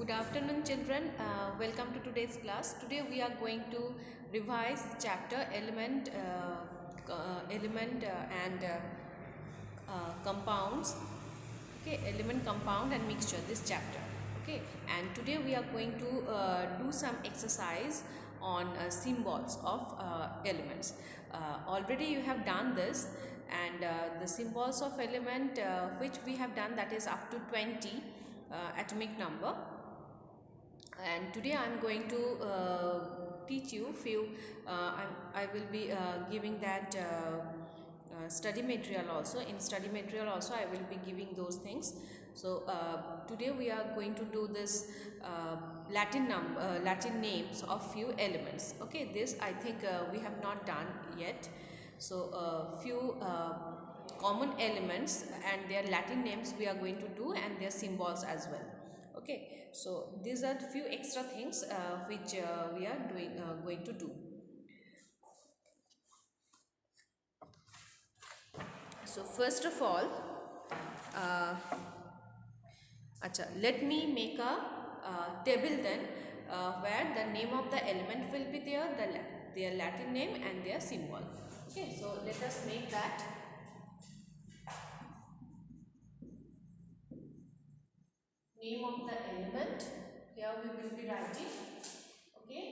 Good afternoon, children. Welcome to today's class. Today we are going to revise chapter element and compounds. Okay, element, compound, and mixture. This chapter. Okay, and today we are going to do some exercise on symbols of elements. Already you have done this, and the symbols of element which we have done, that is up to 20 atomic number. And today I am going to teach you few I will be giving that study material also. In study material also I will be giving those things. So today we are going to do this Latin names of few elements. Okay, this I think we have not done yet. So few common elements and their Latin names we are going to do, and their symbols as well. Okay, so these are few extra things which we are going to do. So first of all, let me make a table then, where the name of the element will be there, their Latin name and their symbol. Okay, so let us make that. Name of the element, here we will be writing, okay,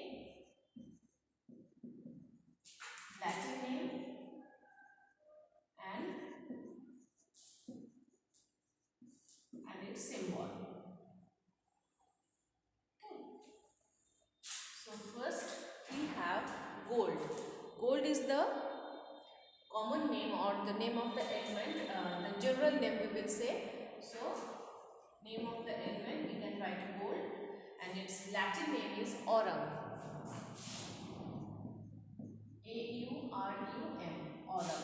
Latin name and its symbol. Okay. So first we have gold. Gold is the common name or the name of the element, the general name we will say. So name of the element we can write gold, and its Latin name is aurum. A-U-R-U-M, aurum.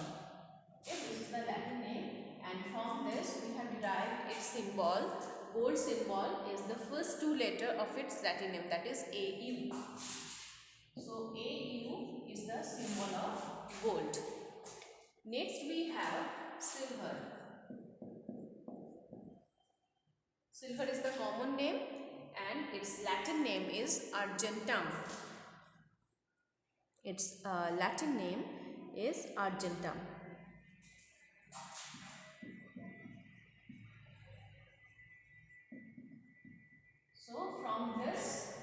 Okay, this is the Latin name, and from this we have derived its symbol. Gold symbol is the first two letters of its Latin name, that is AU. So AU is the symbol of gold. Next we have silver. Silver is the common name, and its Latin name is argentum. Its Latin name is argentum. So from this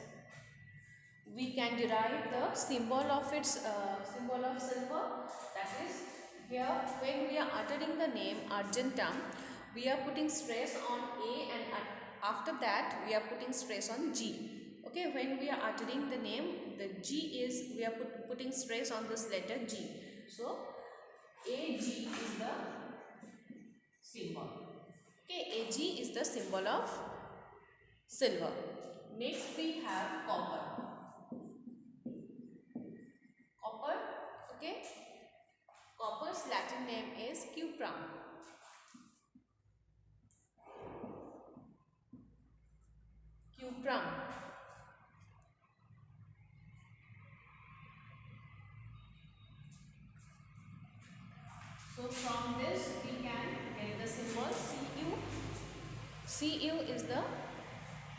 we can derive the symbol of its symbol of silver. That is, here when we are uttering the name argentum, we are putting stress on A, and after that we are putting stress on G. Okay, when we are uttering the name, the G is, we are putting stress on this letter G. So AG is the symbol. Okay, AG is the symbol of silver. Next we have copper. Copper, okay. Copper's Latin name is cuprum. Cuprum. So from this we can get the symbol Cu. Cu is the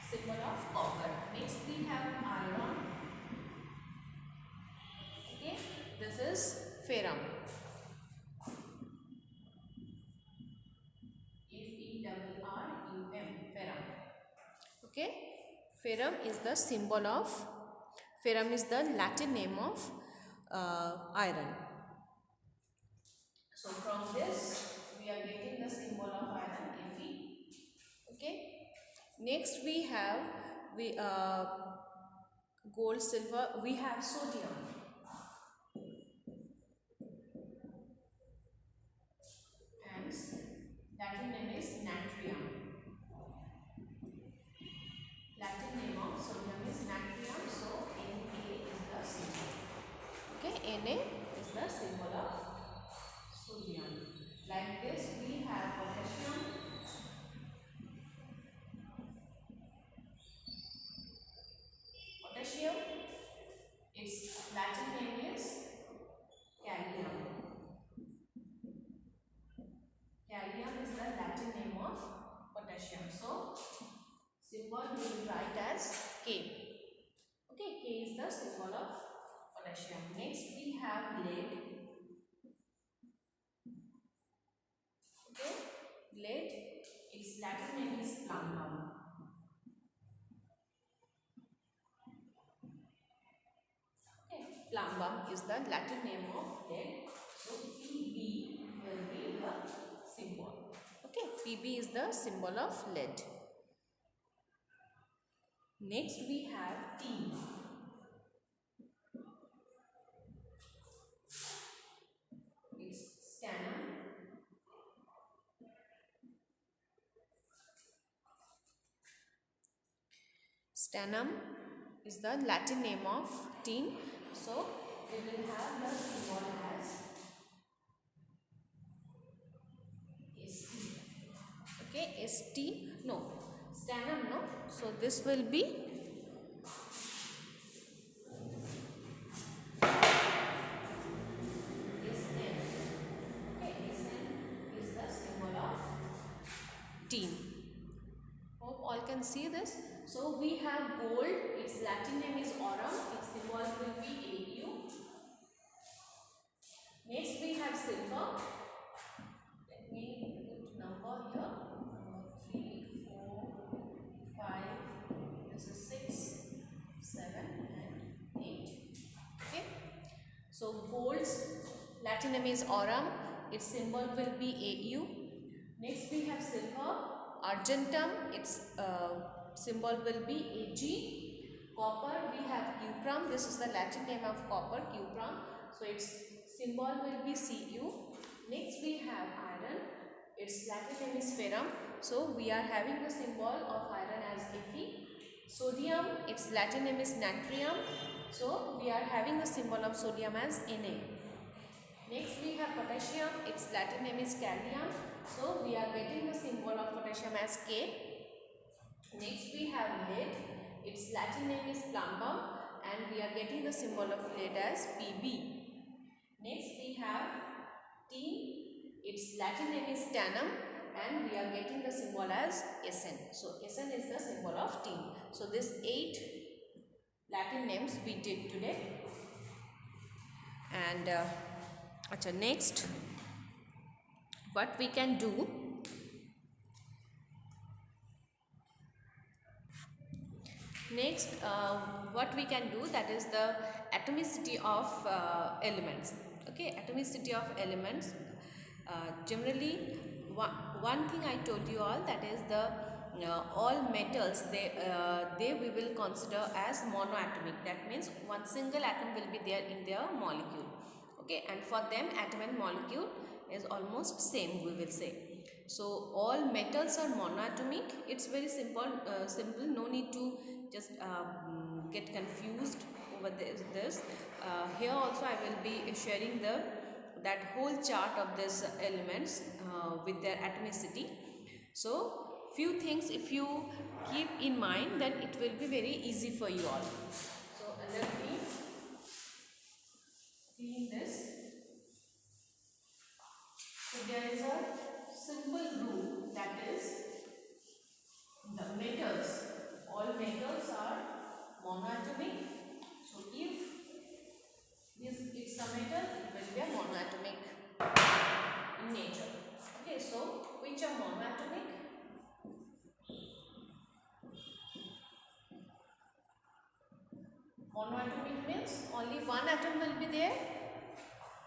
symbol of copper. Next we have iron. Okay, this is ferrum. F-E-R-R-U-M, ferrum. Okay, ferrum is the symbol of, ferrum is the Latin name of iron. So from this we are getting the symbol of iron, Fe. Okay. Next we have gold, silver. We have sodium. And Latin name is natrium. Latin name of sodium is natrium. So Na is the symbol. Okay, Na is the symbol of sodium. Like this we have potassium. Potassium, its Latin name is calcium. Calcium is the Latin name of potassium. So symbol we will write potassium. Next we have lead. Okay, lead, its Latin name is plumbum. Okay, plumbum is the Latin name of lead. So Pb will be the symbol. Okay, Pb is the symbol of lead. Next we have tin. It's stannum. Stannum is the Latin name of tin. So we will have the symbol as St. Okay, St. No, stannum. No. So this will be Sn. Okay, Sn is the symbol of tin. Hope all can see this. So we have gold. Its Latin name is aurum. Its symbol will be Au. Next we have silver. Let me put number here. 3, 4, 5. This is 6, 7 and 8. Okay. So gold's Latin name is aurum. Its symbol will be Au. Next we have silver. Argentum. Its symbol will be Ag. Copper we have cuprum. This is the Latin name of copper, cuprum. So its symbol will be Cu. Next we have iron. Its Latin name is ferrum. So we are having the symbol of iron as Fe. Sodium, its Latin name is natrium. So we are having the symbol of sodium as Na. Next we have potassium. Its Latin name is kalium. So we are getting the symbol of potassium as K. Next we have lead. Its Latin name is plumbum and we are getting the symbol of lead as Pb. Next we have tin. Its Latin name is stannum and we are getting the symbol as Sn. So Sn is the symbol of tin. So this 8 Latin names we did today. And next what we can do, what we can do, that is the atomicity of elements. Okay, atomicity of elements. Generally one thing I told you all, that is the all metals, they we will consider as monoatomic. That means one single atom will be there in their molecule. Okay, and for them atom and molecule is almost same, we will say. So all metals are monoatomic. It's very simple, no need to just get confused over this. Here also I will be sharing that whole chart of these elements with their atomicity. So few things if you keep in mind, then it will be very easy for you all. So let me clean this. So there is a simple rule, that is the metals, all metals are monoatomic. So if it's a metal, it will be a monoatomic in nature. Okay, so which are monoatomic? Monoatomic means only one atom will be there.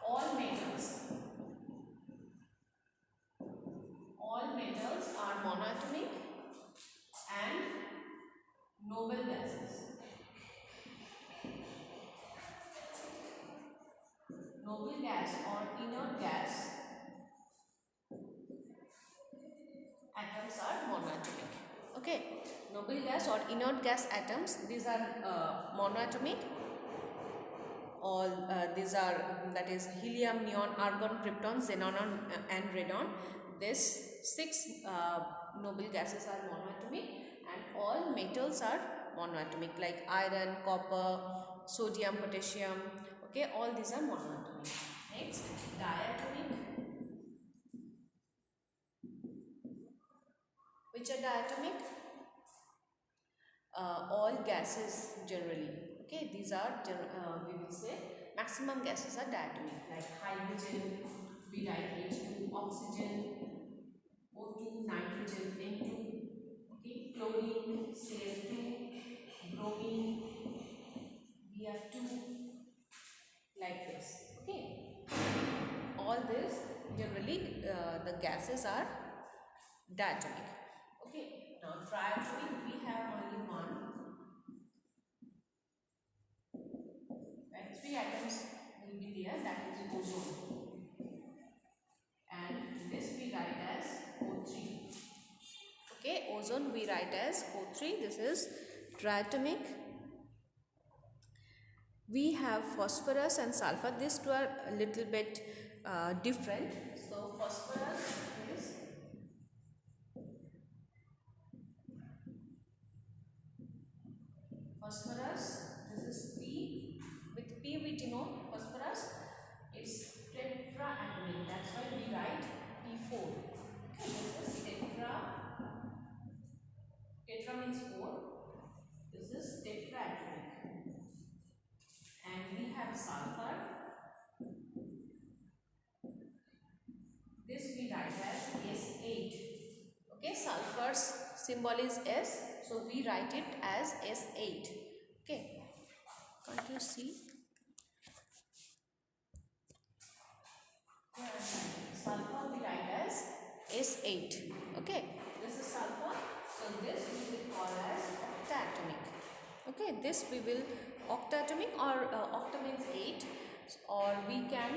All metals are monoatomic and noble gases. Noble gas or inert gas atoms are monoatomic. Okay, noble gas or inert gas atoms, these are monoatomic. All these are, that is helium, neon, argon, krypton, xenon and radon. This 6 noble gases are monoatomic and all metals are monoatomic, like iron, copper, sodium, potassium. Okay, all these are monoatomic. Next, diatomic. Which are diatomic? All gases generally. Okay, these are we will say maximum gases are diatomic, like hydrogen, we write H2, oxygen, O2, nitrogen, N2, okay, chlorine, CH2, bromine, Br2, like this, okay. All this generally the gases are diatomic, okay. Now triatomic we have only one, right? 3 atoms will be there, that is ozone, and this we write as O3. Okay, ozone we write as O3. This is triatomic. We have phosphorus and sulfur. These two are a little bit different. So phosphorus is this is P. With P we denote phosphorus. It's tetraatomic. That's why we write P4. Okay, this is tetra. Tetra means 4. This is tetraatomic. And we have sulfur. This we write as S8. Okay, sulfur's symbol is S, so we write it as S8. Okay, can't you see? Sulfur we write as S8. Okay, this is sulfur, so this we will call as octatomic. Okay, this we will octatomic, or octa means 8, or we can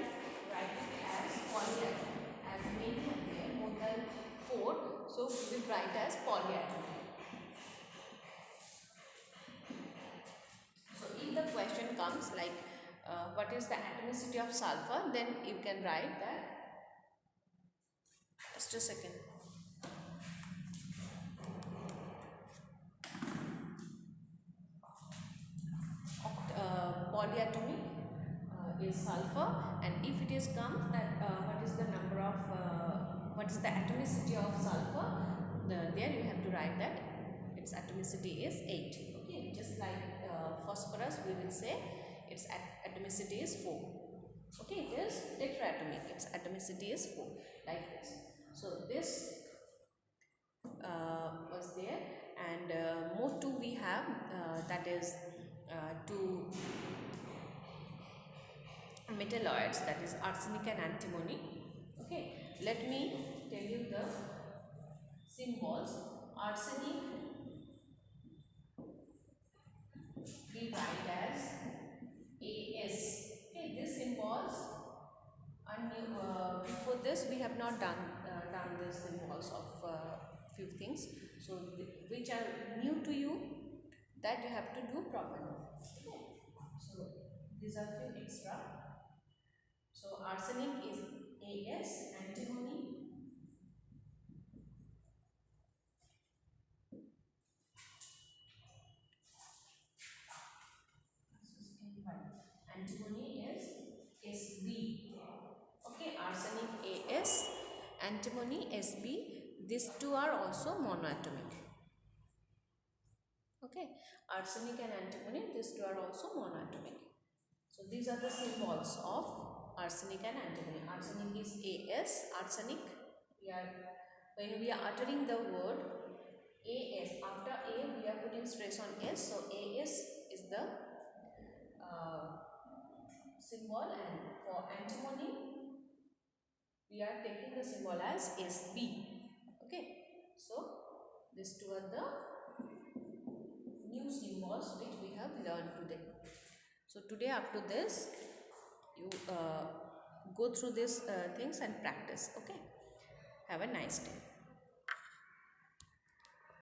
write it as polyatomic, as many are there, more than 4, so we will write as polyatomic. So if the question comes like what is the atomicity of sulfur, then you can write that. Just a second. Polyatomic is sulfur, and if it is comes that what is the number of what is the atomicity of sulfur, there you have to write that its atomicity is 8. Okay, just like phosphorus we will say its atomicity is 4. Okay, it is tetraatomic, its atomicity is 4, like this. So this was there, and more two we have, that is two metalloids, that is arsenic and antimony. Okay, let me tell you the symbols. Arsenic we write as AS. Okay, this symbols are new. Before this we have not done the symbols of few things. So which are new to you, that you have to do properly. Okay. So these are few extra. So arsenic is AS, antimony is SB. Okay, arsenic AS, antimony SB. These two are also monoatomic. Okay, arsenic and antimony, these two are also monoatomic. So these are the symbols of arsenic and antimony. Arsenic is AS. Arsenic, when we are uttering the word AS, after A we are putting stress on S, so AS is the symbol, and for antimony we are taking the symbol as SB. Okay, so these two are the new symbols which we have learned today. So today, up to this, you go through these things and practice. Okay, have a nice day.